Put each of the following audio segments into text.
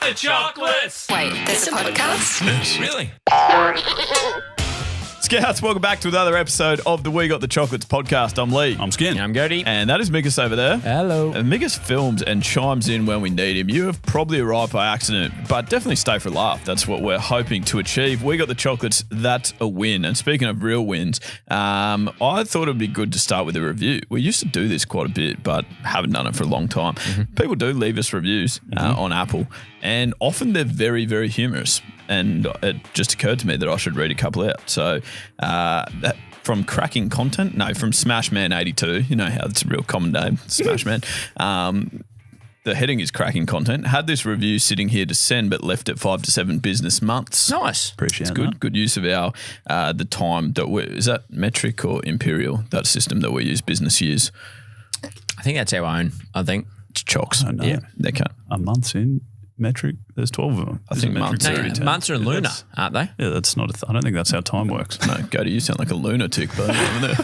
the chocolates! Wait, there's a podcast? Really? Scouts, welcome back to another episode of the We Got the Chocolates podcast. I'm Lee. I'm Skin. I'm Gertie. And that is Mickus over there. Hello. And Mickus films and chimes in when we need him. You have probably arrived by accident, but definitely stay for a laugh. That's what we're hoping to achieve. We Got the Chocolates, that's a win. And speaking of real wins, I thought it would be good to start with a review. We used to do this quite a bit, but haven't done it for a long time. People do leave us reviews on Apple, and often they're very, very humorous. And it just occurred to me that I should read a couple out. So from Cracking Content, from Smashman82, you know how it's a real common name, Smashman. The heading is Cracking Content. Had this review sitting here to send, but left it 5 to 7 business months. Nice. Appreciate it. Good use of our the time that is that metric or imperial, that system that we use, business years? I think that's our own, I think. It's Chocs. Oh, no. Yeah, they can't. A month's in metric. There's 12 of them. I think months No, are every 10. months are in lunar, aren't they? Yeah, that's not I don't think that's how time works. No, Cody, you sound like a lunatic, but over there.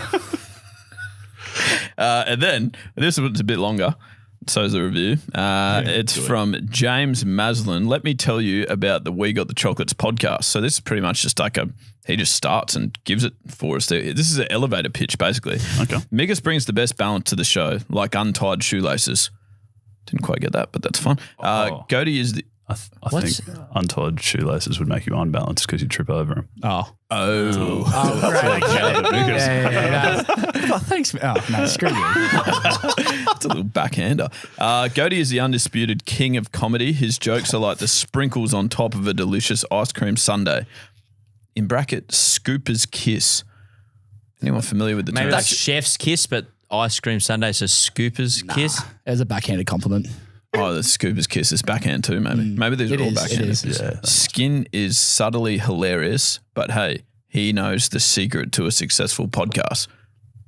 And then this one's a bit longer. So is the review. It's from James Maslin. Let me tell you about the We Got the Chocolates podcast. So this is pretty much just like he just starts and gives it for us. This is an elevator pitch, basically. Okay. Mickus brings the best balance to the show, like untied shoelaces. Didn't quite get that, but that's fine. Cody is the... I think untied shoelaces would make you unbalanced because you trip over them. Oh. Right. Oh, thanks. Oh, no, screw you. It's a little backhander. Cody is the undisputed king of comedy. His jokes are like the sprinkles on top of a delicious ice cream sundae. In bracket, Scooper's Kiss. Anyone familiar with the Maybe term? that's chef's kiss, but ice cream sundae, so Scooper's kiss. It's a backhanded compliment. Oh, the Scooper's Kiss is backhand too, maybe. Maybe these are all backhanded. It is. Yeah. Skin is subtly hilarious, but hey, he knows the secret to a successful podcast.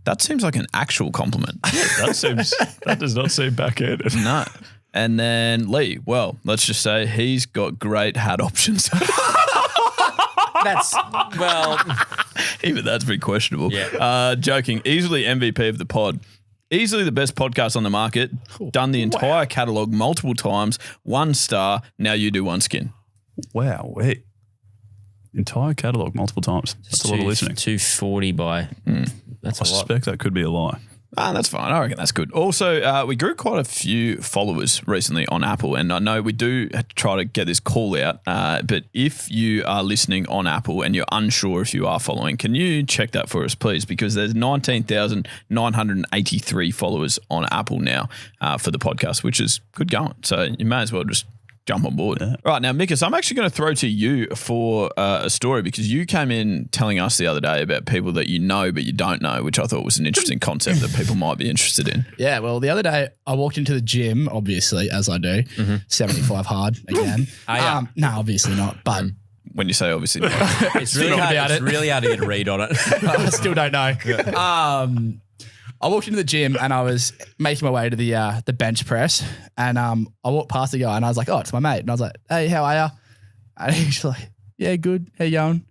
That seems like an actual compliment. That does not seem backhanded. No. And then Lee, well, let's just say he's got great hat options. That's, well, Even that's pretty questionable. Yeah. Joking. Easily MVP of the pod. Easily the best podcast on the market. Done the entire catalogue multiple times. 1 star. Now you do one Skin. Wow. Wait. Entire catalogue multiple times. That's a lot of listening. 240 by, that's I a lot. suspect that could be a lie. That's fine. I reckon that's good. Also, we grew quite a few followers recently on Apple, and I know we do try to get this call out, but if you are listening on Apple and you're unsure if you are following, can you check that for us, please? Because there's 19,983 followers on Apple now for the podcast, which is good going. So you may as well just jump on board. Yeah. Right, now, Mickus, I'm actually going to throw to you for a story because you came in telling us the other day about people that you know but you don't know, which I thought was an interesting concept that people might be interested in. Yeah, well, the other day I walked into the gym, obviously, as I do, 75 hard again. No, obviously not, but... When you say obviously not. It's really hard to get a read on it. I still don't know. I walked into the gym and I was making my way to the bench press, and I walked past the guy and I was like, "Oh, it's my mate." And I was like, "Hey, how are you?" And he's like, "Yeah, good. How you going?"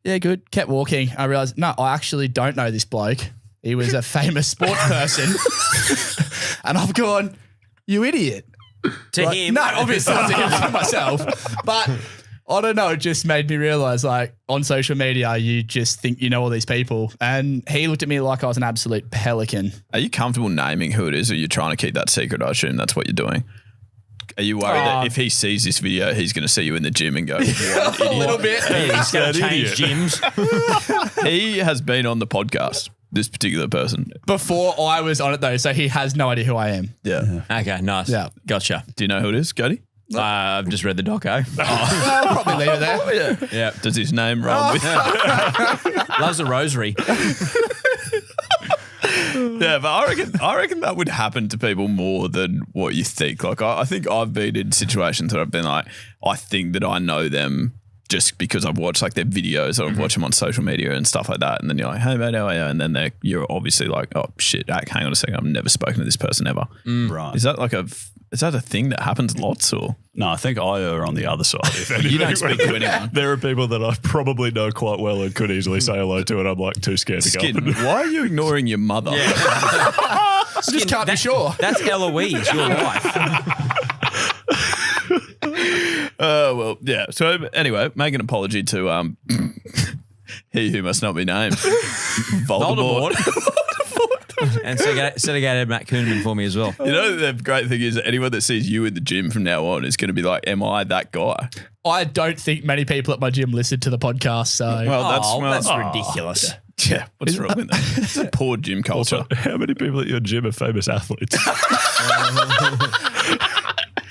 "Yeah, good." Kept walking. I realized, no, I actually don't know this bloke. He was a famous sports person, and I've gone, "You idiot." To him. No, obviously not to him, to myself, but. I don't know, it just made me realise, like, on social media, you just think you know all these people. And he looked at me like I was an absolute pelican. Are you comfortable naming who it is, or are you trying to keep that secret? I assume that's what you're doing. Are you worried that if he sees this video, he's going to see you in the gym and go, "What an idiot." A little bit. He's going to change gyms. He has been on the podcast, this particular person. Before I was on it, though, so he has no idea who I am. Yeah. Okay, nice. Yeah. Gotcha. Do you know who it is, Cody? I've just read the doco. I'll probably leave it there. Yeah. Does his name rhyme with Loves the rosary. Yeah, but I reckon that would happen to people more than what you think. Like, I think I've been in situations where I've been like, I think that I know them just because I've watched like their videos or I've watched them on social media and stuff like that. And then you're like, "Hey, mate, how are you?" And then you're obviously like, "Oh, shit, hang on a second. I've never spoken to this person ever." Right. Is that a thing that happens lots, or? No, I think I err on the other side. If You don't speak to anyone. There are people that I probably know quite well and could easily say hello to, and I'm like too scared to go. Skin, why are you ignoring your mother? I just can't be sure. That's Eloise, your wife. Well, yeah. So anyway, make an apology to he who must not be named. Voldemort. And segregated Matt Kuhneman for me as well. You know, the great thing is that anyone that sees you in the gym from now on is going to be like, am I that guy? I don't think many people at my gym listen to the podcast. So That's ridiculous. Yeah, what's wrong with that? It's a poor gym culture. Also, how many people at your gym are famous athletes?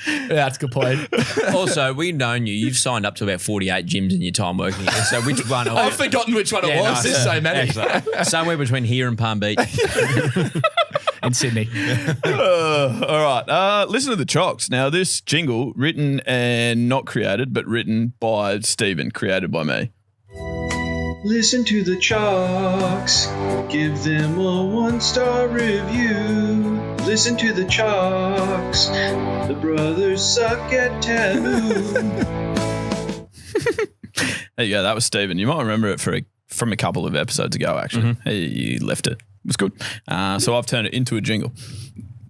Yeah, that's a good point. Also, we've known you. You've signed up to about 48 gyms in your time working here. So which one? I've forgotten which one it was. nice. There's so many. Somewhere between here and Palm Beach. In Sydney. All right. Listen to the Chocs. Now, this jingle, written and not created, but written by Stephen, created by me. Listen to the Chocs, give them a 1-star review. Listen to the Chocs, the brothers suck at taboo. There you go. That was Stephen. You might remember it from a couple of episodes ago, actually. He left it. It was good. So I've turned it into a jingle.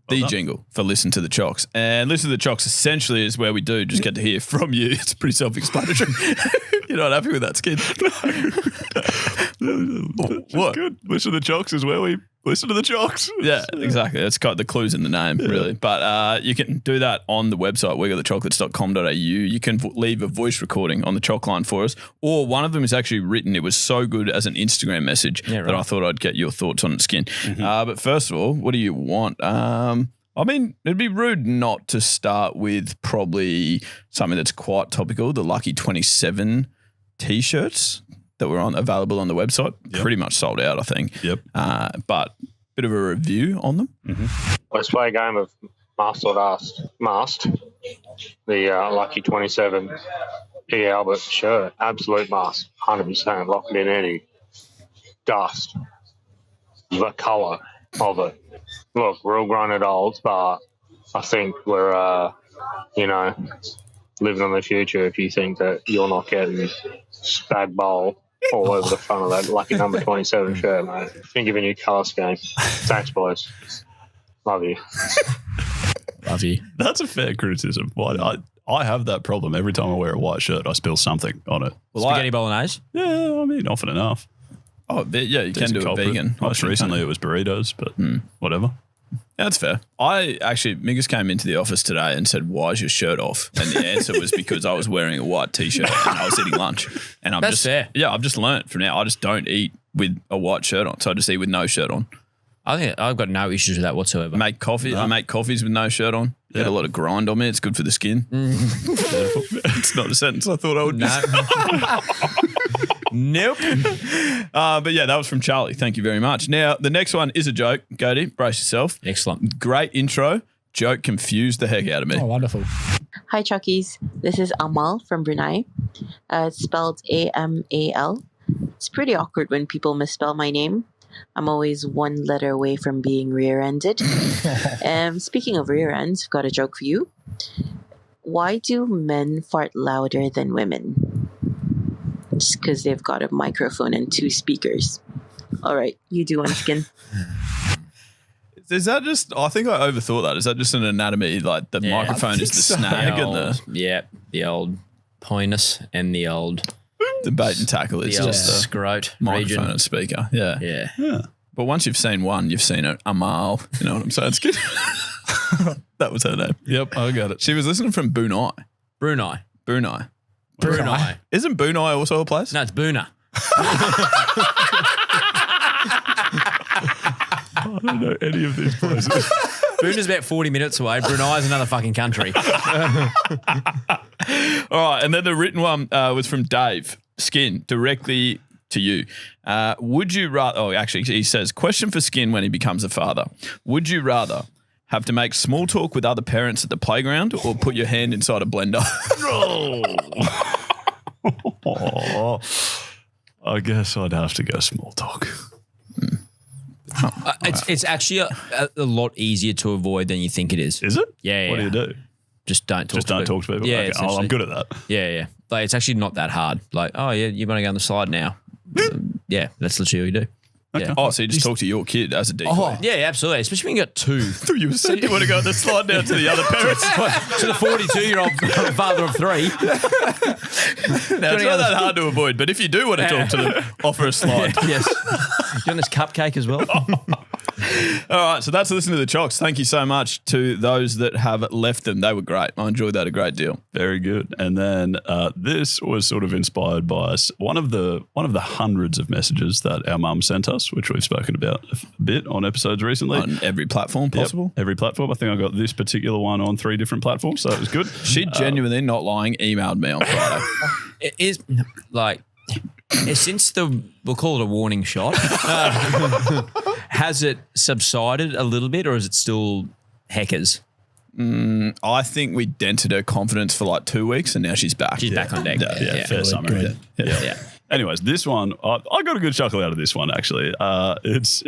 The jingle for Listen to the Chocs. And Listen to the Chocs essentially is where we do just get to hear from you. It's pretty self-explanatory. You're not happy with that, Skin? What? Good. Listen to the Chocs is where we listen to the Chocs. Yeah, exactly. It's got the clues in the name, really. But you can do that on the website, wegotthechocolates.com.au. You can leave a voice recording on the Choc line for us. Or one of them is actually written. It was so good as an Instagram message that I thought I'd get your thoughts on it, Skin. But first of all, what do you want? I mean, it'd be rude not to start with probably something that's quite topical, the Lucky 27 T-shirts that were available on the website. Yep. Pretty much sold out, I think. Yep. But bit of a review on them. Let's play a game of Mast or Dust. Mast, the Lucky 27 P. Albert shirt. Absolute must. 100%. Lock it in Eddie. Dust. The colour of it. Look, we're all grown adults, but I think we're, living on the future if you think that you're not getting spag bowl all over the front of that lucky number 27 shirt, mate. Think of a new colour scheme. Thanks, boys. Love you. Love you. That's a fair criticism. I have that problem. Every time I wear a white shirt, I spill something on it. Spaghetti bolognese? Yeah, I mean, often enough. Oh, yeah, you can do it vegan. Most recently it was burritos, but whatever. Yeah, that's fair. Mickus came into the office today and said, "Why is your shirt off?" And the answer was because I was wearing a white T-shirt and I was eating lunch. And That's fair. Yeah, I've just learnt from now. I just don't eat with a white shirt on, so I just eat with no shirt on. I think I've got no issues with that whatsoever. I make coffees with no shirt on. Get a lot of grind on me. It's good for the skin. It's not a sentence I thought I would. Nope. But yeah, that was from Charlie. Thank you very much. Now, the next one is a joke. Goaty, brace yourself. Excellent. Great intro. Joke confused the heck out of me. Oh, wonderful. Hi, Chockies. This is Amal from Brunei. It's spelled Amal. It's pretty awkward when people misspell my name. I'm always one letter away from being rear-ended. Speaking of rear ends, I've got a joke for you. Why do men fart louder than women? It's because they've got a microphone and 2 speakers. All right, you do one, Skin. Is that just, I think I overthought that. Is that just an anatomy? Like the microphone is the snag and the old pointus and the old the bait and tackle is just the scrote microphone region. and speaker. Yeah. Yeah. But once you've seen one, you've seen it. Amal. You know what I'm saying? It's good. That was her name. Yep, I got it. She was listening from Brunei. Brunei. Isn't Brunei also a place? No, it's Boona. I don't know any of these places. Boona's about 40 minutes away. Brunei's another fucking country. All right. And then the written one was from Dave Skin, directly to you. Would you rather, actually, he says, question for Skin when he becomes a father. Would you rather have to make small talk with other parents at the playground or put your hand inside a blender? I guess I'd have to go small talk. It's actually a lot easier to avoid than you think it is. Is it? Yeah. What do you do? Just don't talk Don't talk to people? Yeah, okay. I'm good at that. Yeah. Like, it's actually not that hard. Like, oh, yeah, you want to go on the slide now. Yeah, that's literally what you do. Yeah. Oh, so you just talk to your kid as a decoy. Oh. Yeah, absolutely. Especially when you got two. You said you want to go on the slide down to the other parents. To the 42-year-old father of three. Now, it's not that hard to avoid, but if you do want to talk to them, offer a slide. Yes. You want this cupcake as well? All right, so that's Listen to the Chocs. Thank you so much to those that have left them. They were great. I enjoyed that a great deal. Very good. And then this was sort of inspired by us. One of the hundreds of messages that our mum sent us, which we've spoken about a bit on episodes recently. On every platform possible. Yep, every platform. I think I got this particular one on 3 different platforms, so it was good. She genuinely, not lying, emailed me on Friday. It is like since we'll call it a warning shot. Has it subsided a little bit, or is it still heckers? I think we dented her confidence for like 2 weeks, and now she's back. She's back on deck. Yeah, fair summary. Yeah. Anyways, this one I got a good chuckle out of this one actually. It's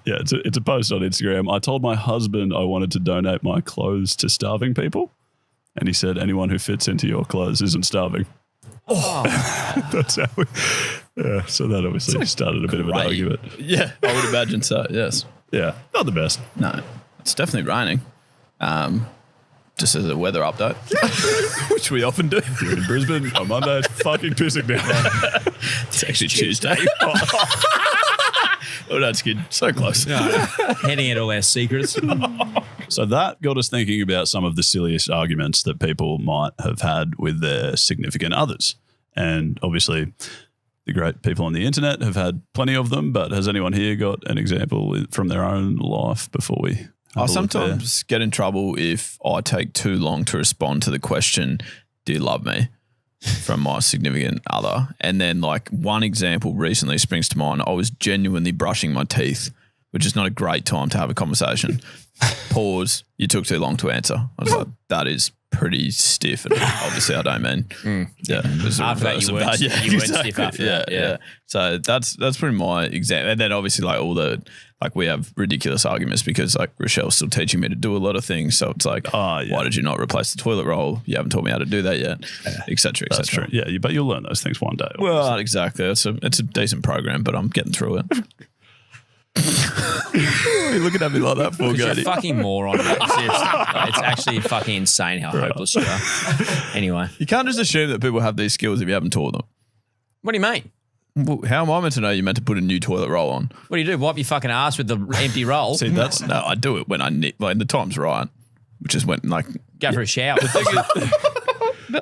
it's a post on Instagram. I told my husband I wanted to donate my clothes to starving people, and he said anyone who fits into your clothes isn't starving. Oh, that's how. So that obviously started a bit of an argument. Yeah, I would imagine so. Yes. Yeah, not the best. No, it's definitely raining. Just as a weather update, which we often do. You're in Brisbane on Monday. It's fucking pissing down. It's actually Tuesday. Oh, that's good. So close. Heading at all our secrets. So that got us thinking about some of the silliest arguments that people might have had with their significant others. And obviously, the great people on the internet have had plenty of them, but has anyone here got an example from their own life before we... I sometimes get in trouble if I take too long to respond to the question, do you love me? From my significant other. And then like one example recently springs to mind. I was genuinely brushing my teeth, which is not a great time to have a conversation. Pause. You took too long to answer. I was like, that is pretty stiff. And obviously I don't mean. Yeah. After that you weren't stiff after that. Yeah. So that's pretty my example. And then obviously like all the, like we have ridiculous arguments because like Rochelle's still teaching me to do a lot of things. So it's like, why did you not replace the toilet roll? You haven't taught me how to do that yet, et cetera, et That's cetera. true. Yeah, but you'll learn those things one day. Well, exactly. It's a decent program, but I'm getting through it. You're looking at me like that for, You're a Gertie. fucking moron. Seriously. It's actually fucking insane how hopeless you are. Anyway. You can't just assume that people have these skills if you haven't taught them. What do you mean? Well, how am I meant to know you're meant to put a new toilet roll on? What do you do? Wipe your fucking ass with the empty roll? See, that's no, I do it when I need, like the time's right, which is when like Go for a shower.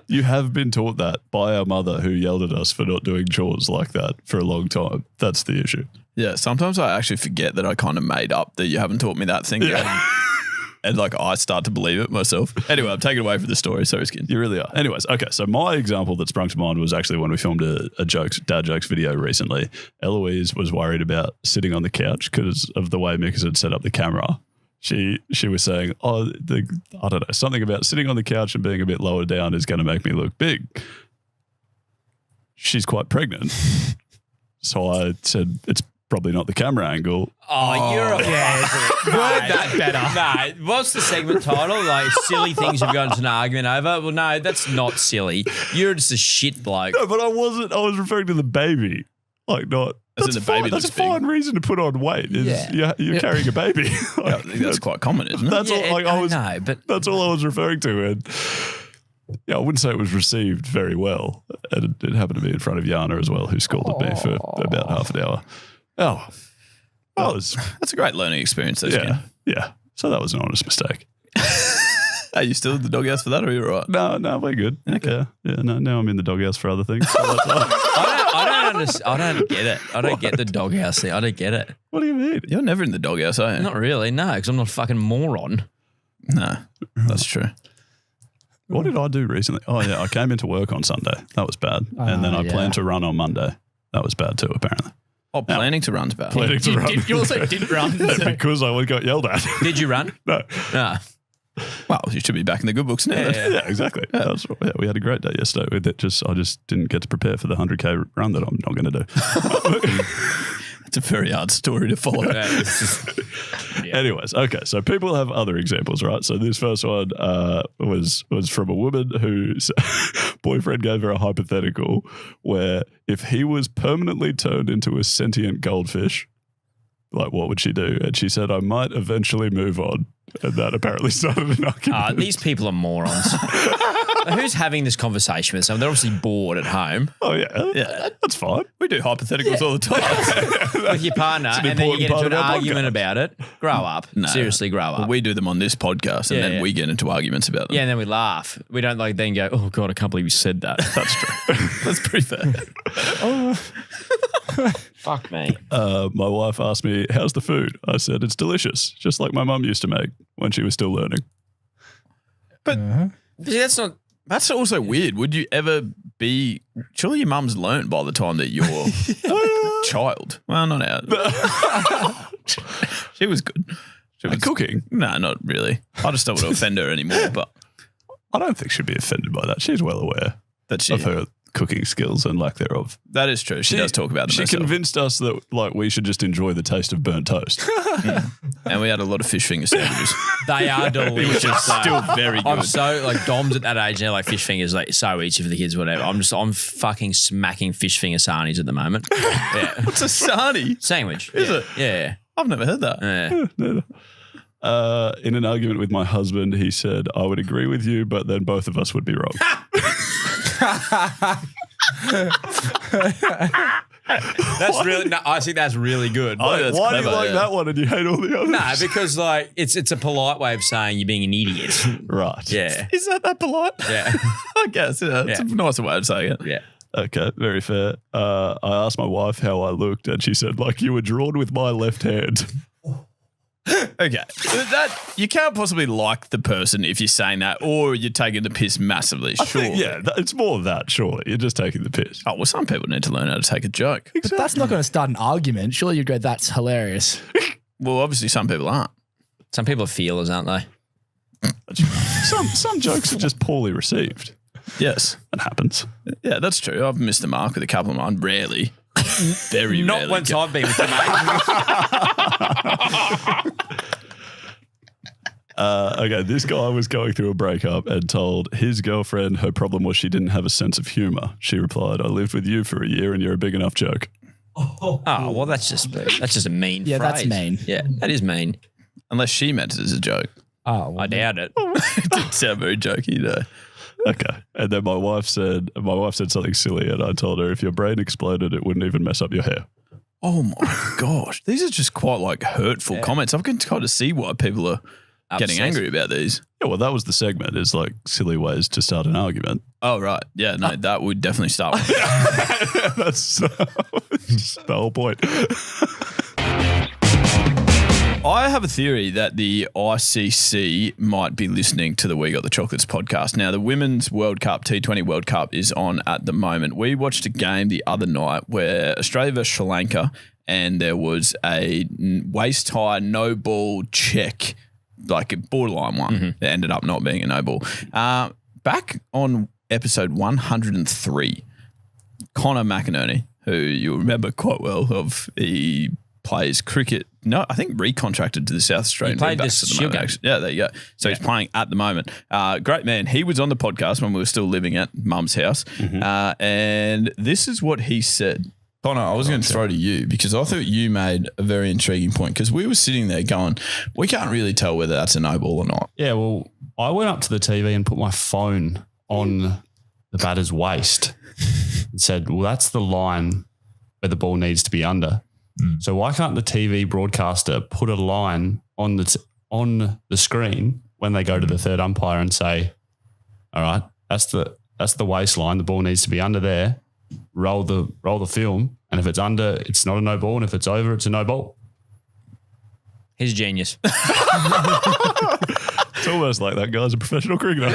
You have been taught that by our mother who yelled at us for not doing chores like that for a long time. That's the issue. yeah. Sometimes I actually forget that I kind of made up that you haven't taught me that thing yet. And like I start to believe it myself. Anyway, I'm taking away from the story. Sorry, Skin. You really are. Anyways, okay. So my example that sprung to mind was actually when we filmed a dad jokes video recently. Eloise was worried about sitting on the couch because of the way Mickus had set up the camera. She was saying, I don't know, something about sitting on the couch and being a bit lower down is going to make me look big. She's quite pregnant. So I said, it's probably not the camera angle. Oh, you're a word that better. No, what's the segment title? Like silly things you've got into an argument over? Well, no, that's not silly. You're just a shit bloke. No, but I wasn't. I was referring to the baby. Like not. As in the baby That's a looks big. fine reason to put on weight. You're carrying a baby. I think that's quite common, isn't it? That's all. Like I was. No, but That's all I was referring to. And yeah, I wouldn't say it was received very well. And it happened to be in front of Yana as well, who scolded me for about half an hour. Oh, well, That's a great learning experience, though, Skin. yeah. So that was an honest mistake. Are you still in the doghouse for that, or are you all right? No, we're good. Okay. Yeah. No, now I'm in the doghouse for other things. So that's all. I don't get it. I don't get the doghouse thing. I don't get it. What do you mean? You're never in the doghouse, are you? Not really, no, because I'm not a fucking moron. No, that's true. What did I do recently? Oh, yeah. I came into work on Sunday. That was bad. And then I planned to run on Monday. That was bad too, apparently. Oh, planning to run's bad. Planning to run. You also didn't run. Because I got yelled at. Did you run? No. No. Well, you should be back in the good books now. then. Yeah, exactly. We had a great day yesterday. I just didn't get to prepare for the 100K run that I'm not going to do. It's a very hard story to follow. Anyways, okay. So people have other examples, right? So this first one was from a woman who boyfriend gave her a hypothetical where if he was permanently turned into a sentient goldfish, like what would she do? And she said, I might eventually move on. And that apparently started an argument. These people are morons. Who's having this conversation with someone? They're obviously bored at home. Oh, yeah. That's fine. We do hypotheticals all the time. With your partner, and then you get into an argument about it. Grow up. No. Seriously, grow up. Well, we do them on this podcast, and then we get into arguments about them. Yeah, and then we laugh. We don't like then go, oh, God, I can't believe you said that. That's true. That's pretty fair. Fuck me. My wife asked me, how's the food? I said, it's delicious, just like my mum used to make when she was still learning. But see, that's also weird. Would you ever be – surely your mum's learnt by the time that you're a child. Well, not out. She was good. She was cooking? No, not really. I just don't want to offend her anymore. But I don't think she'd be offended by that. She's well aware of her cooking skills and lack thereof. That is true. She does talk about them. She herself. convinced us that we should just enjoy the taste of burnt toast. And we had a lot of fish finger sandwiches. They are delicious. Still very good. I'm so Dom's at that age now, fish fingers so easy for the kids, whatever. I'm fucking smacking fish finger sarnies at the moment. Yeah. What's a sarnie? Sandwich. Is it? Yeah. I've never heard that. Yeah. In an argument with my husband, he said, I would agree with you, but then both of us would be wrong. I think that's really good. Why do clever, you like that one and you hate all the others? No, because it's a polite way of saying you're being an idiot. Right. Yeah. Is that polite? Yeah. I guess. Yeah, it's a nicer way of saying it. Yeah. Okay, very fair. I asked my wife how I looked and she said, like you were drawn with my left hand. Okay. That you can't possibly like the person if you're saying that, or you're taking the piss massively. Sure. It's more of that, surely. You're just taking the piss. Oh, well, some people need to learn how to take a joke. But that's not going to start an argument. Surely you'd go, that's hilarious. Well, obviously some people aren't. Some people are feelers, aren't they? Some jokes are just poorly received. Yes. That happens. Yeah, that's true. I've missed the mark with a couple of mine. Rarely. Very Not rarely. once I've been with you, mate. Okay, this guy was going through a breakup and told his girlfriend her problem was she didn't have a sense of humour. She replied, I lived with you for a year and you're a big enough joke. Oh, well, that's just a mean phrase. That's mean. Yeah, that is mean. Unless she meant it as a joke. Oh, well, I doubt it. It didn't sound very jokey, though. Okay. And then my wife said something silly and I told her if your brain exploded, it wouldn't even mess up your hair. Oh my gosh. These are just quite hurtful comments. I can kind of see why people are getting angry about these. Yeah, well, that was the segment, is silly ways to start an argument. Oh, right. Yeah, no, that would definitely start with That's the whole point. I have a theory that the ICC might be listening to the We Got the Chocolates podcast. Now, the Women's World Cup, T20 World Cup, is on at the moment. We watched a game the other night where Australia versus Sri Lanka, and there was a waist-high no-ball check, like a borderline one that ended up not being a no-ball. Back on episode 103, Connor McInerney, who you'll remember quite well of, he plays cricket. No, I think recontracted to the South Australian. He played Redbacks this at the moment, Shield actually. Yeah, there you go. So he's playing at the moment. Great man. He was on the podcast when we were still living at Mum's house. And this is what he said. Connor, I was going to throw to you because I thought you made a very intriguing point because we were sitting there going, we can't really tell whether that's a no ball or not. Yeah, well, I went up to the TV and put my phone on the batter's waist and said, well, that's the line where the ball needs to be under. So why can't the TV broadcaster put a line on the screen when they go to the third umpire and say, all right, that's the waistline. The ball needs to be under there. Roll the film, and if it's under, it's not a no ball, and if it's over, it's a no ball. He's a genius. It's almost like that guy's a professional cricketer.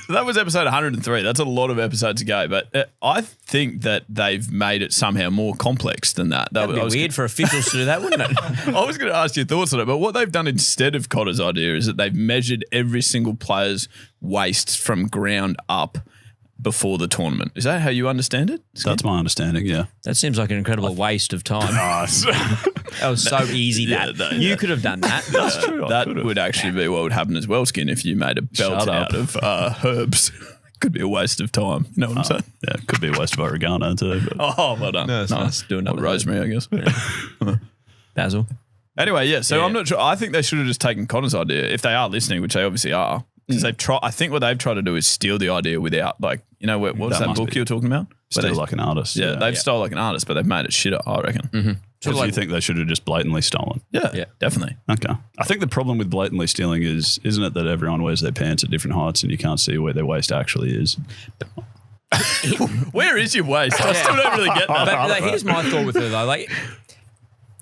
That was episode 103. That's a lot of episodes ago, but I think that they've made it somehow more complex than that. That'd be weird for officials to do that, wouldn't it? I was going to ask your thoughts on it, but what they've done instead of Connor's idea is that they've measured every single player's waist from ground up before the tournament. Is that how you understand it? That's my understanding, yeah. That seems like an incredible waste of time. That was so easy you could have done that. That's true. That would actually be what would happen as well, Skin, if you made a belt out of herbs. Could be a waste of time. You know what I'm saying? Yeah, it could be a waste of oregano too. But. Oh, well done. No, it's nice. Doing that with rosemary, I guess. Basil. Anyway, yeah. So I'm not sure. I think they should have just taken Connor's idea if they are listening, which they obviously are. Because they've tried. I think what they've tried to do is steal the idea without, like, you know, what was that book you were talking about? Steal like an artist. Yeah, they've stole like an artist, but they've made it shitter, I reckon. Mm-hmm. So do you think they should have just blatantly stolen? Yeah, definitely. Okay. I think the problem with blatantly stealing isn't it that everyone wears their pants at different heights and you can't see where their waist actually is? Where is your waist? I still don't really get that. But like, here's my thought with it though. Like,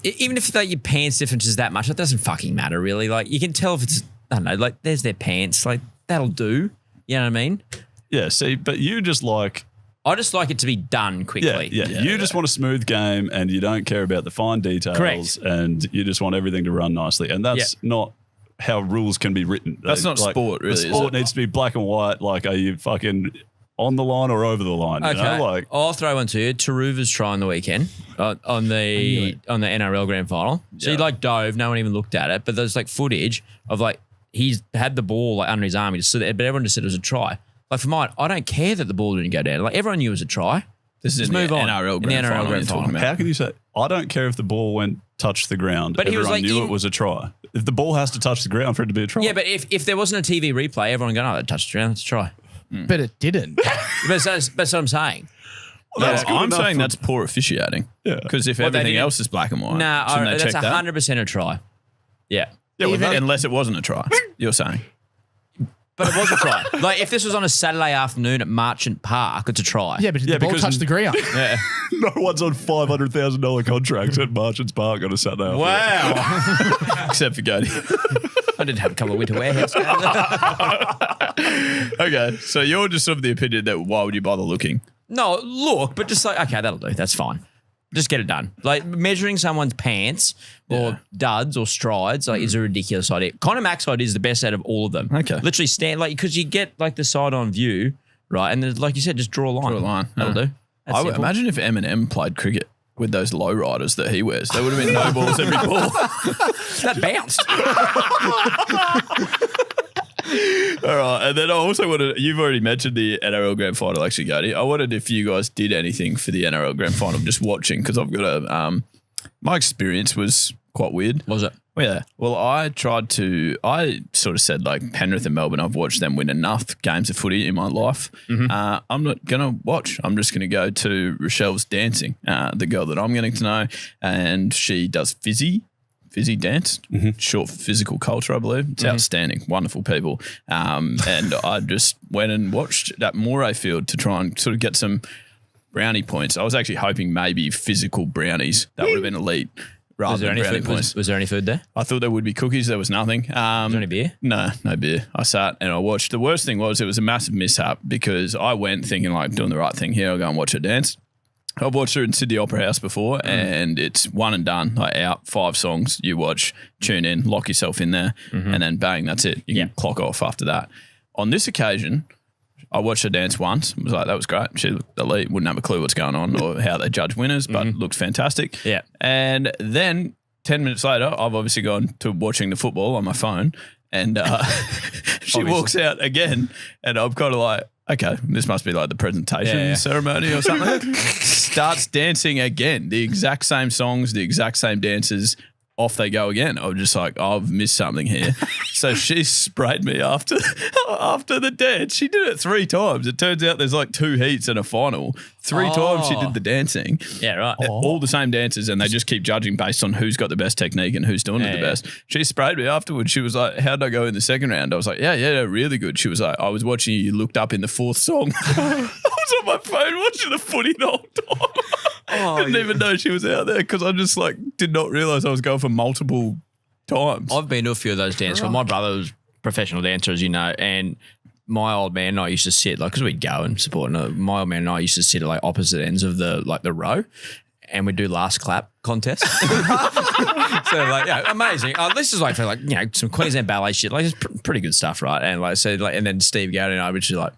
even if like, your pants difference is that much, it doesn't fucking matter really. Like, you can tell if it's, I don't know, like there's their pants. Like, that'll do. You know what I mean? Yeah, see, but you just like... I just like it to be done quickly. Yeah. You just want a smooth game and you don't care about the fine details. Correct. And you just want everything to run nicely. And that's not how rules can be written. That's not sport, really. Sport needs to be black and white. Like, are you fucking on the line or over the line? Okay. You know? Like, I'll throw one to you. Taruva's try on the weekend on the NRL Grand Final. So he like dove. No one even looked at it. But there's like footage of like he's had the ball like under his arm. But everyone just said it was a try. Like for mine, I don't care that the ball didn't go down. Like everyone knew it was a try. This is move on. NRL Grand Final. how can you say, I don't care if the ball touched the ground. But everyone knew it was a try. If the ball has to touch the ground for it to be a try. Yeah, but if there wasn't a TV replay, everyone would go, it touched the ground, it's a try. But it didn't. That's what I'm saying. Well, I'm saying that's poor officiating. Yeah. Because if everything else is black and white, shouldn't they that's check that? 100% a try. Yeah. Unless it wasn't a try, you're saying. But it was a try. Like if this was on a Saturday afternoon at Marchant Park, it's a try. Yeah, but the ball touched the ground. Yeah. No one's on $500,000 contracts at Marchant's Park on a Saturday afternoon. Wow. Except for Cody. I did have a couple of winter warehouse games. Okay, so you're just of the opinion that why would you bother looking? No, look, but just like, okay, that'll do. That's fine. Just get it done. Like measuring someone's pants or duds or strides is a ridiculous idea. Conor Mac's idea is the best out of all of them. Okay. Literally stand because you get like the side on view, right? And then, like you said, just draw a line. Draw a line. That'll do. That's I would simple. imagine if Eminem played cricket with those low riders that he wears, there would have been no balls every ball. That bounced. All right, and then I also wanted, you've already mentioned the NRL Grand Final actually, Gady. I wondered if you guys did anything for the NRL Grand Final, just watching, because I've got my experience was quite weird. Was it? Yeah. Well, I sort of said like Penrith and Melbourne, I've watched them win enough games of footy in my life. Mm-hmm. I'm not going to watch. I'm just going to go to Rochelle's dancing, the girl that I'm getting to know, and she does fizzy dance, short for physical culture, I believe. It's outstanding, wonderful people. And I just went and watched that Moray field to try and sort of get some brownie points. I was actually hoping maybe physical brownies. That would have been elite. Was there any food there? I thought there would be cookies. There was nothing. Was there any beer? No beer. I sat and I watched. The worst thing was it was a massive mishap because I went thinking like doing the right thing here. I'll go and watch her dance. I've watched her in Sydney Opera House before and it's one and done. Like out 5 songs, you watch, tune in, lock yourself in there and then bang, that's it. You can clock off after that. On this occasion, I watched her dance once. I was like, that was great. She looked elite. Wouldn't have a clue what's going on or how they judge winners, but looked fantastic. Yeah. And then 10 minutes later, I've obviously gone to watching the football on my phone and she walks out again and I'm kind of like, okay, this must be like the presentation ceremony or something. Starts dancing again. The exact same songs, the exact same dances. Off they go again. I was just like, I've missed something here. So she sprayed me after the dance. She did it 3 times. It turns out there's like 2 heats and a final. 3 times she did the dancing. Yeah, right. All the same dances, and they just keep judging based on who's got the best technique and who's doing it the best. She sprayed me afterwards. She was like, how'd I go in the second round? I was like, yeah, really good. She was like, I was watching you looked up in the 4th song. I was on my phone watching the footy the whole time. I didn't even know she was out there because I just like did not realise I was going for multiple times. I've been to a few of those dances. Well, my brother was a professional dancer, as you know, and my old man and I used to sit like because we'd go and support. And my old man and I used to sit at like opposite ends of the row, and we'd do last clap contest. So like, yeah, amazing. This is like for like some Queensland ballet shit. Like it's pretty good stuff, right? And like so, like and then Steve Gowdy and I would just like.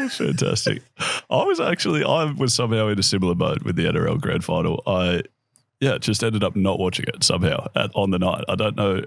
Fantastic. I was somehow in a similar boat with the NRL Grand Final. I just ended up not watching it somehow on the night. I don't know.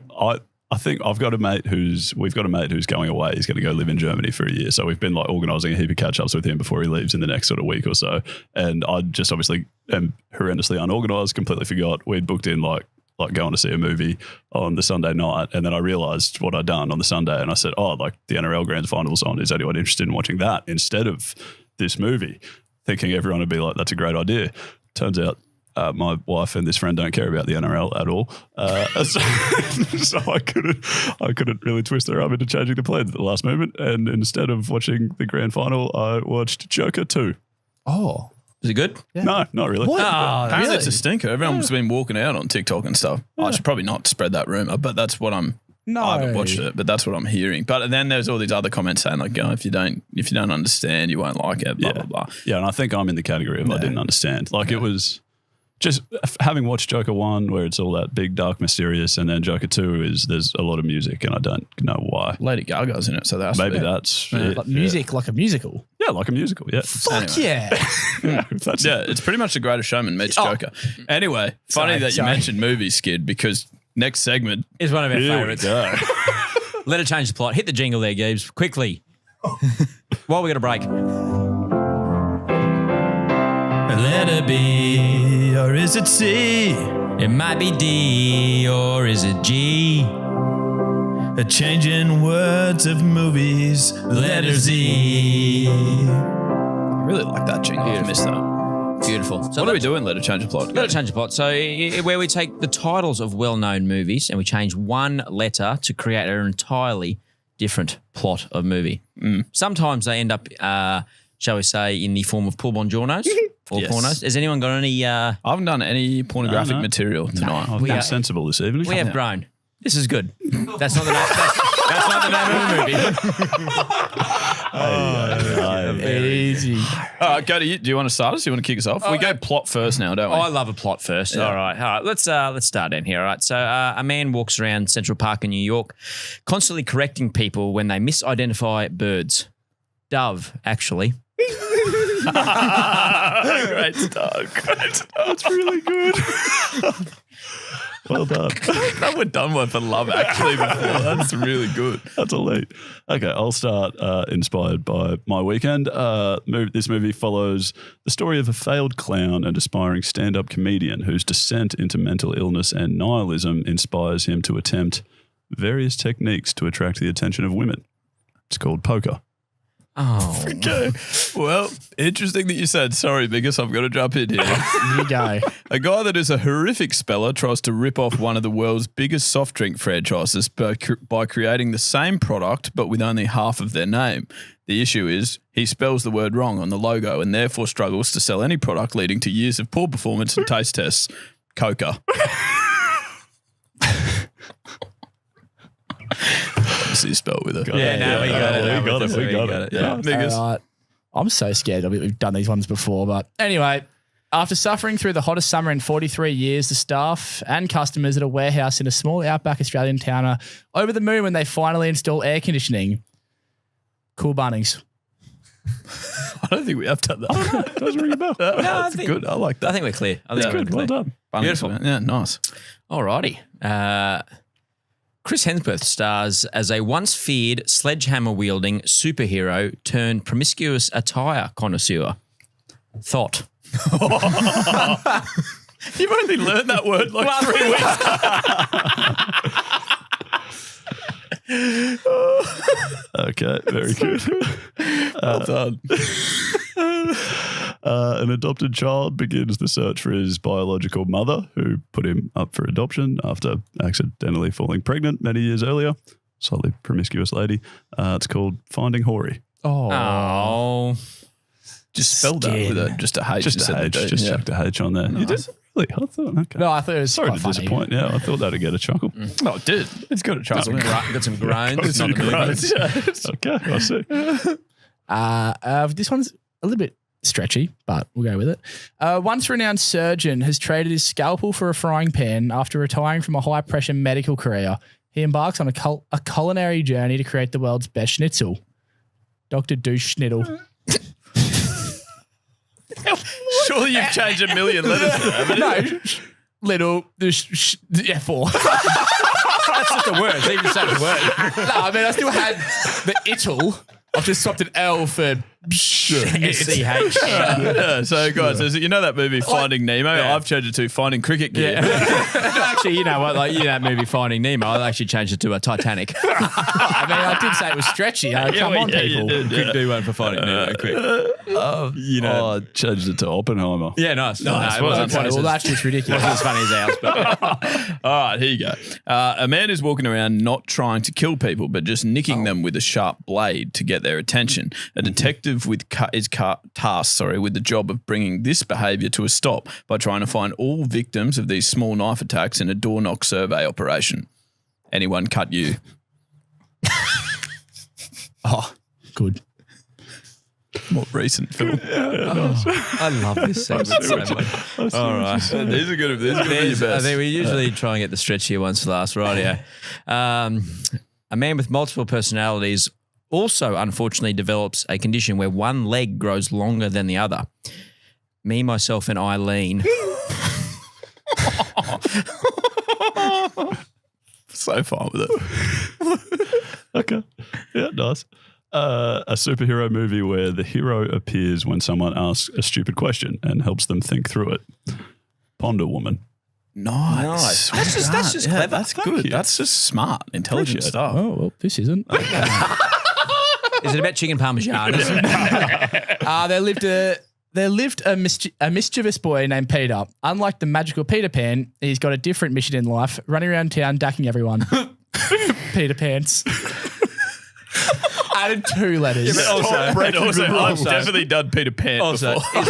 I think we've got a mate who's going away. He's going to go live in Germany for a year. So we've been like organising a heap of catch-ups with him before he leaves in the next sort of week or so. And I just obviously am horrendously unorganised, completely forgot. We'd booked in like going to see a movie on the Sunday night. And then I realised what I'd done on the Sunday. And I said, like the NRL Grand Final's on. Is anyone interested in watching that instead of this movie? Thinking everyone would be like, that's a great idea. Turns out my wife and this friend don't care about the NRL at all. So I couldn't really twist their arm into changing the plans at the last moment. And instead of watching the grand final, I watched Joker 2. Oh. Is it good? Yeah. No, not really. What? Apparently really? it's a stinker. Everyone's been walking out on TikTok and stuff. I should probably not spread that rumor, but that's what I haven't watched it, but that's what I'm hearing. But then there's all these other comments saying like, if you don't understand, you won't like it, blah, blah, blah. Yeah, and I think I'm in the category of I didn't understand. Like it was just having watched Joker 1 where it's all that big, dark, mysterious, and then Joker 2 there's a lot of music and I don't know why. Lady Gaga's in it, so that's maybe that's it. Like music, like a musical. Yeah, like a musical, yeah. Fuck yeah. It's pretty much The Greatest Showman meets Joker. Anyway, funny that you mentioned movies, Skid, because next segment is one of our Here we favourites. go. Let it change the plot. Hit the jingle there, Gibbs, quickly. While we got a break. Letter B, or is it C? It might be D or is it G? A change in words of movies, letter Z. I really like that jingle. I missed that. Beautiful. So What are we doing? Let it change the plot. Let it change the plot. So where we take the titles of well-known movies and we change one letter to create an entirely different plot of movie. Sometimes they end up, shall we say, in the form of pool bongiornos or Yes. pornos. Has anyone got any? I haven't done any pornographic No. material tonight. I've been sensible this evening. We have grown. This is good. That's not the name. That's not the name of the movie. Easy. All right, go to you. Do you want to start us? Do you want to kick us off? We go plot first now, don't we? Oh, I love a plot first. Yeah. All right. Let's start in here. All right. So a man walks around Central Park in New York, constantly correcting people when they misidentify birds. Dove, actually. Great start. That's really good. Well done. That would done one for love actually before. That's really good. That's elite. Okay, I'll start inspired by my weekend. This movie follows the story of a failed clown and aspiring stand-up comedian whose descent into mental illness and nihilism inspires him to attempt various techniques to attract the attention of women. It's called poker. Oh, Okay. Well, interesting that you said, sorry, Mickus, I've got to jump in here. You go. A guy that is a horrific speller tries to rip off one of the world's biggest soft drink franchises by creating the same product but with only half of their name. The issue is he spells the word wrong on the logo and therefore struggles to sell any product, leading to years of poor performance and taste tests. Coca. Obviously spelled with a... we got it. We got it. Yeah. Mickus. I'm so scared. We've done these ones before, but anyway, after suffering through the hottest summer in 43 years, the staff and customers at a warehouse in a small outback Australian town are over the moon when they finally install air conditioning. Cool Bunnings. I don't think we have done that. Doesn't ring a bell. That's good. I like that. I think we're clear. That's good. Well done. Beautiful. Yeah, nice. Alrighty. Chris Hemsworth stars as a once feared sledgehammer-wielding superhero turned promiscuous attire connoisseur. Thought. You've only learned that word like 3 weeks. Okay, very good. Well done. An adopted child begins the search for his biological mother, who put him up for adoption after accidentally falling pregnant many years earlier. Slightly promiscuous lady. It's called Finding Hoary. Oh. Just spelled that with just a H. Just instead a of H. D. Just Yeah. chucked a H on there. You did? Really? I thought, okay. No, I thought it was Sorry quite to funny. disappoint. Yeah, I thought that'd get a chuckle. Oh, it did. It's got a chance. Got some groans. Some not the groans. movements. Okay, I see. This one's a little bit stretchy, but we'll go with it. Once renowned surgeon has traded his scalpel for a frying pan after retiring from a high-pressure medical career. He embarks on a culinary journey to create the world's best schnitzel. Dr. Douche Schniddle. Surely you've changed a million letters to that, haven't you? No, little, yeah, 4. That's just the word. It's even saying the word. No, I mean, I still had the ittle. I've just swapped an L for SCH. Yeah, so guys, you know that movie Finding Nemo? Yeah. I've changed it to Finding Cricket Gear. Actually, you know what? Like that movie Finding Nemo, I actually changed it to a Titanic. I mean, I did say it was stretchy. Come on, people. Quick do one for Finding Nemo. Quick. I changed it to Oppenheimer. Yeah, nice. Nice. No, it wasn't Okay, funny. well, that's just ridiculous. Wasn't as funny as ours, but All right, here you go. A man is walking around not trying to kill people, but just nicking them with a sharp blade to get their attention. A detective is tasked with the job of bringing this behaviour to a stop by trying to find all victims of these small knife attacks in a door knock survey operation. Anyone cut you? Oh, good. More recent film. I love this segment so much. All right. These are good. These are good. I Your best. think we usually try and get the stretchier ones last, right? Yeah. A man with multiple personalities also, unfortunately, develops a condition where one leg grows longer than the other. Me, myself, and Eileen. So far with it. Okay. Yeah, nice. A superhero movie where the hero appears when someone asks a stupid question and helps them think through it. Ponder Woman. Nice. That's just clever. That's good. you. That's just smart, intelligent stuff. Oh, well, this isn't. Is it about chicken parmesan? There lived a mischievous boy named Peter. Unlike the magical Peter Pan, he's got a different mission in life, running around town dacking everyone. Peter Pants. Added 2 letters. I've definitely done Peter Pan Also, before.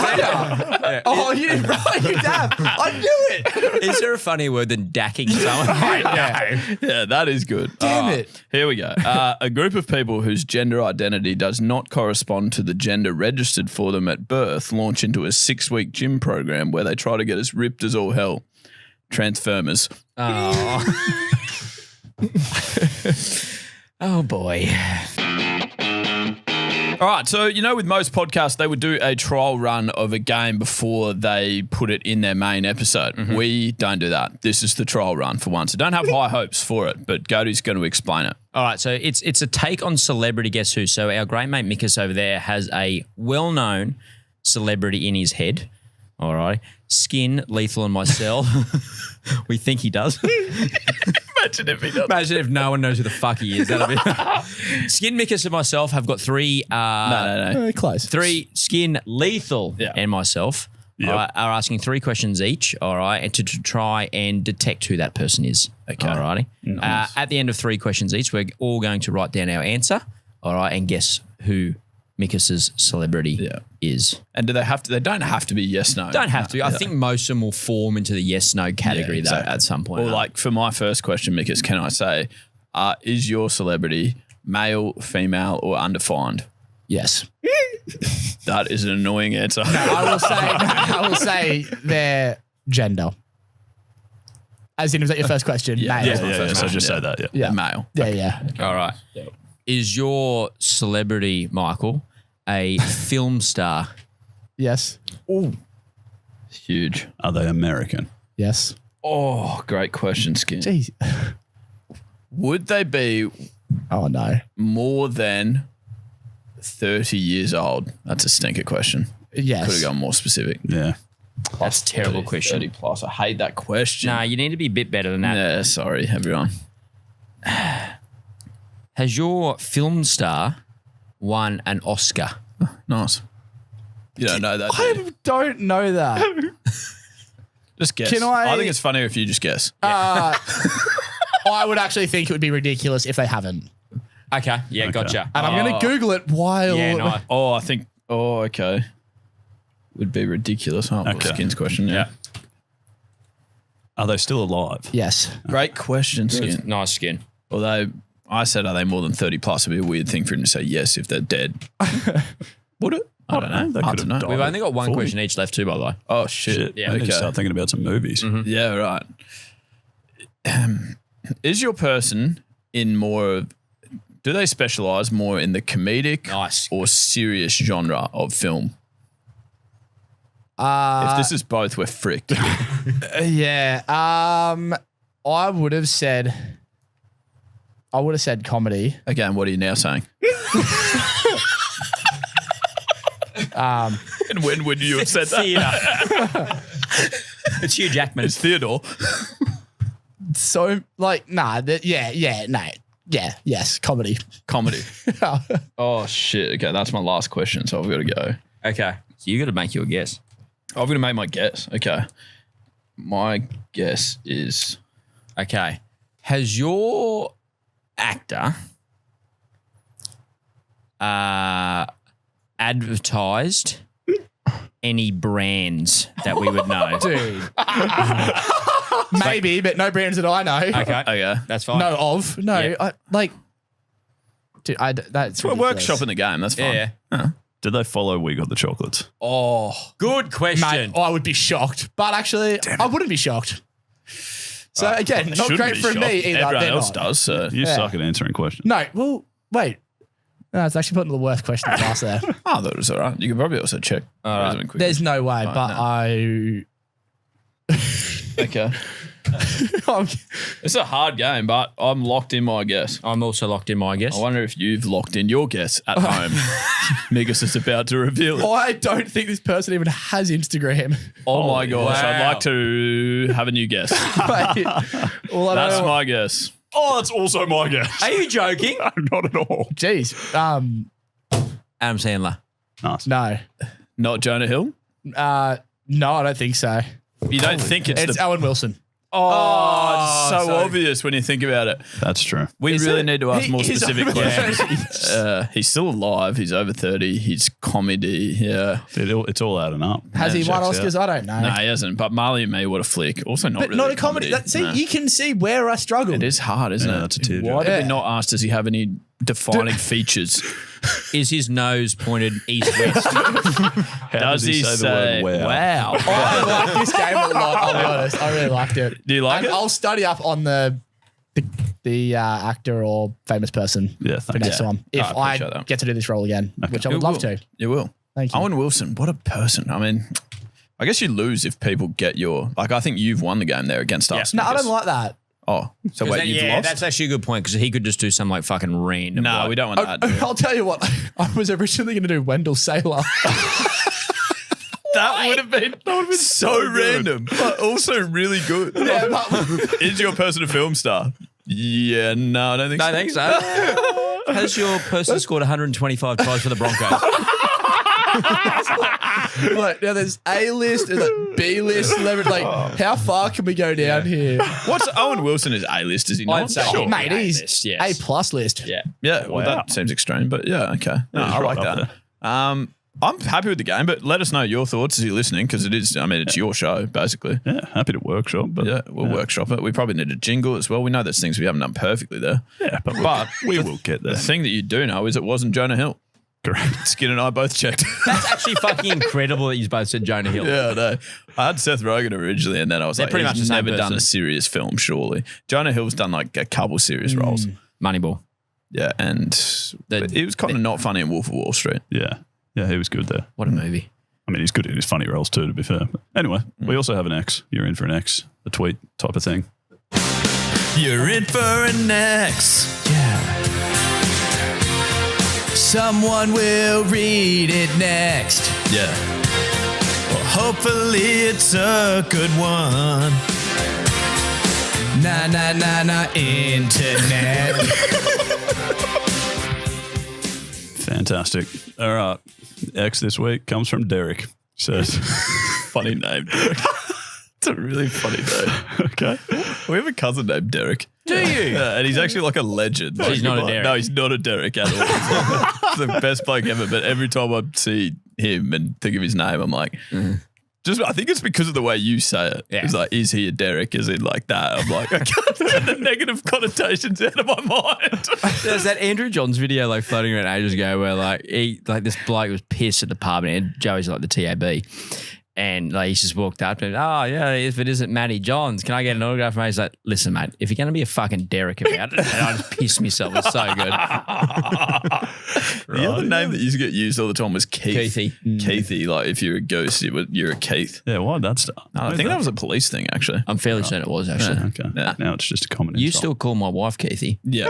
Oh, you did, bro. You dab. I knew it. is there a funnier word than dacking someone? Yeah, that is good. Damn it. Here we go. A group of people whose gender identity does not correspond to the gender registered for them at birth launch into a 6-week gym program where they try to get as ripped as all hell. Transformers. Oh. Oh, boy. All right, so with most podcasts, they would do a trial run of a game before they put it in their main episode. We don't do that. This is the trial run for once. So don't have high hopes for it, but Goaty's going to explain it. All right, so it's a take on Celebrity Guess Who. So our great mate Mickus over there has a well-known celebrity in his head. All right. Skin, Lethal, and myself. We think he does. Imagine if he does. Imagine if no one knows who the fuck he is. That'd be Skin, Mickus, and myself have got 3. No. Close. 3 Skin, Lethal, Yeah. and myself Yep. all right, are asking 3 questions each. All right, and to try and detect who that person is. Okay. All righty. Nice. At the end of 3 questions each, we're all going to write down our answer. All right, and guess who Mickus's celebrity is. And do they have to? They don't have to be yes, no. Don't have to. I think most of them will form into the yes, no category though at some point. Or like for my first question, Mickus, can I say, is your celebrity male, female, or undefined? Yes. That is an annoying answer. I will say their gender. As in, was that your first question? Yeah. Male. Yeah. my first So question, just say that, yeah. Yeah. Male. Yeah. all right. Is your celebrity, Michael, a film star? Yes. Huge. Are they American? Yes. Oh, great question, Skin. Jeez. Would they be Oh, no. more than 30 years old? That's a stinker question. Yes. Could have gone more specific. Yeah. That's a terrible 30 question. plus. I hate that question. Nah, you need to be a bit better than that. Yeah, sorry, everyone. Has your film star won an Oscar? Nice. You don't know that, do you? I don't know that. Just guess. Can I- think it's funnier if you just guess. I would actually think it would be ridiculous if they haven't. Okay, yeah, gotcha. And I'm going to Google it while... Yeah, no. Oh, I think. Oh, okay. Would be ridiculous. Oh, Okay. Skin's question. Yeah. Are they still alive? Yes. Great question, Skin. Nice Skin. Although I said, are they more than 30 plus? It'd be a weird thing for him to say yes if they're dead. Would it? I don't know. They Hard could to have know. We've only got one 40. question each left too, by the way. Oh, shit. Yeah. I need to Okay. start thinking about some movies. Yeah, right. Is your person in more of, do they specialize more in the comedic Nice. or serious genre of film? Uh, If this is both, we're fricked. Yeah. I would have said I would have said comedy. Again, what are you now saying? And when would you have said that? It's Hugh Jackman. It's Theodore. So like, yes, comedy. Comedy. Oh, shit. Okay, that's my last question, so I've got to go. Okay. So you got to make your guess. I've got to make my guess. Okay. My guess is... Okay. Has your actor advertised any brands that we would know? Dude. Maybe, but no brands that I know. Okay. That's fine. No of. No. Yeah. That's We're ridiculous. workshopping the game. That's fine. Yeah. Did they follow We Got the Chocolates? Oh. Good question. Mate, I would be shocked. But actually, I wouldn't be shocked. So again, not Shouldn't great be for shocked. me either. Everyone They're else not. does, so... You suck at answering questions. No, well, wait. No, it's actually putting the worst question to ask there. Oh, that was all right. You can probably also check. Quickly. There's no way, Right, but no. I... Okay. It's a hard game, but I'm locked in my guess. I'm also locked in my guess. I wonder if you've locked in your guess at home. Mickus is about to reveal it. I don't think this person even has Instagram. Oh my gosh, I'd wow. like to have a new guess. Mate, all I That's know, my guess. Oh, that's also my guess. Are you joking? Not at all. Jeez. Adam Sandler. Nice. No. Not Jonah Hill? No, I don't think so. You don't think it's It's the... Owen Wilson. Oh, it's so obvious when you think about it. That's true. We really need to ask He more is specific over questions. He's still alive. He's over 30. He's comedy. Yeah. It's all adding up. Has he won checks Oscars? out. I don't know. No, he hasn't. But Marley and Me, what a flick. Also not but really not a comedy. No. You can see where I struggle. It is hard, isn't Yeah, it? that's a tearjerker. Why did Yeah. we not ask, does he have any defining features? Is his nose pointed east-west? How Does he say, the word wow? I like this game a lot, I'll be honest. I really liked it. Do you like And it? I'll study up on the actor or famous person Yeah, for thanks. next time. If I I appreciate that. get to do this role again, which I would You love will. to. You will. Thank you. Owen Wilson, what a person. I mean, I guess you lose if people get your... Like, I think you've won the game there against us. No, I Mickus. don't like that. Oh, so wait, you've lost? that's actually a good point because he could just do some like fucking random. No, like- we don't want that. I'll tell you what, I was originally going to do Wendell Saylor. That would have been so random, but also really good. Yeah, but- Is your person a film star? Yeah, no, I don't think No, so. I think so. Has your person scored 125 tries for the Broncos? like, now there's A-list, there's like B-list, celebrity. Like, how far can we go down here? What's Owen Wilson is A-list, is he not? I'd say Oh, he'd mate, be he's A-list, yes. A+ list. Yeah. Yeah, well, Wow. that seems extreme, but yeah, okay. No, he's I right like up that. I'm happy with the game, but let us know your thoughts as you're listening because it is, I mean, it's your show, basically. Yeah, happy to workshop. But Yeah, we'll workshop it. We probably need a jingle as well. We know there's things we haven't done perfectly there. Yeah, but we will get there. The thing that you do know is it wasn't Jonah Hill. Correct. Skin and I both checked. That's actually fucking incredible that you both said Jonah Hill. Yeah, I know. I had Seth Rogen originally, and then I was They're like, pretty much he's the same never done a person. serious film, surely. Jonah Hill's done like a couple serious roles. Moneyball. Yeah, and The- it was kind of not funny in Wolf of Wall Street. Yeah. Yeah, he was good there. What a movie. I mean, he's good in his funny roles too, to be fair. But anyway, we also have an X. You're in for an X, a tweet type of thing. You're in for an X. Yeah. Someone will read it next. Yeah. Well, hopefully it's a good one. Nah, internet. Fantastic. All right. X this week comes from Derek. Says, Funny name, Derek. It's a really funny name. okay. We have a cousin named Derek. Do you? Yeah, and he's actually like a legend. He's not a Derek. No, he's not a Derek at all. He's the best bloke ever. But every time I see him and think of his name, I'm like, I think it's because of the way you say it. Yeah. It's like, is he a Derek? Is it like that? I'm like, I can't get the negative connotations out of my mind. There's that Andrew Johns video like floating around ages ago where like this bloke was pissed at the pub and Joey's like the TAB. And like he just walked up and, oh yeah, if it isn't Matty Johns, can I get an autograph from him? He's like, listen, mate, if you're going to be a fucking Derek about it, and I just pissed myself. It's so good. The other name that used to get used all the time was Keith. Keithy. Keithy, like if you're a ghost, you're a Keith. Yeah, why that stuff? I think that was a police thing, actually. I'm fairly certain it was actually. Okay. Yeah. Now it's just a common You insult. still call my wife Keithy. Yeah.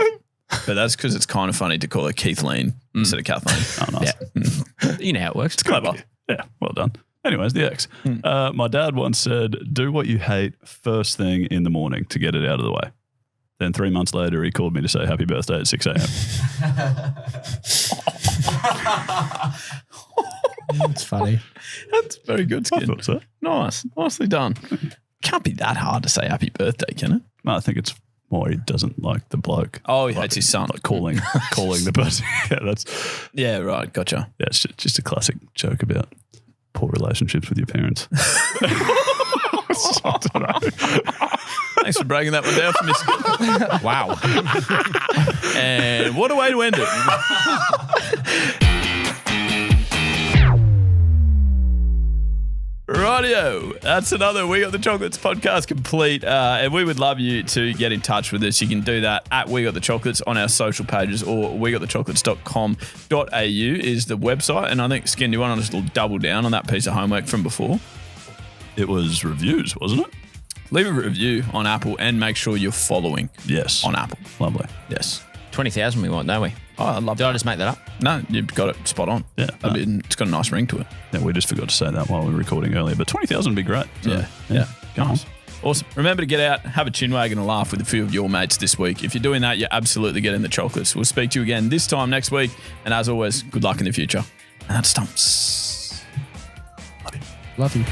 But that's because it's kind of funny to call her Kathleen instead of Kathleen. Oh, nice. Yeah. You know how it works. It's clever. Yeah, well done. Anyways, the X. My dad once said, do what you hate first thing in the morning to get it out of the way. Then 3 months later, he called me to say happy birthday at 6 a.m. It's funny. That's very good, I Skin. thought so. Nice. Nicely done. Can't be that hard to say happy birthday, can it? No, I think it's more he doesn't like the bloke. Oh, he hates his son. Like calling the person. Yeah, right. Gotcha. Yeah, it's just a classic joke about poor relationships with your parents. I don't know. Thanks for breaking that one down for me. Wow. And what a way to end it. Rightio. That's another We Got the Chocolates podcast complete. And we would love you to get in touch with us. You can do that at We Got the Chocolates on our social pages, or wegotthechocolates.com.au is the website. And I think, Skin, do you want to just double down on that piece of homework from before? It was reviews, wasn't it? Leave a review on Apple and make sure you're following Yes. on Apple. Lovely. Yes. 20,000 we want, don't we? Oh, I love Did that. I just make that up? No, you've got it spot on. Yeah. It's got a nice ring to it. Yeah, we just forgot to say that while we were recording earlier, but 20,000 would be great. So, Go on. Nice. Awesome. Remember to get out, have a chin wag and a laugh with a few of your mates this week. If you're doing that, you're absolutely getting the chocolates. We'll speak to you again this time next week. And as always, good luck in the future. And that stumps. Love you.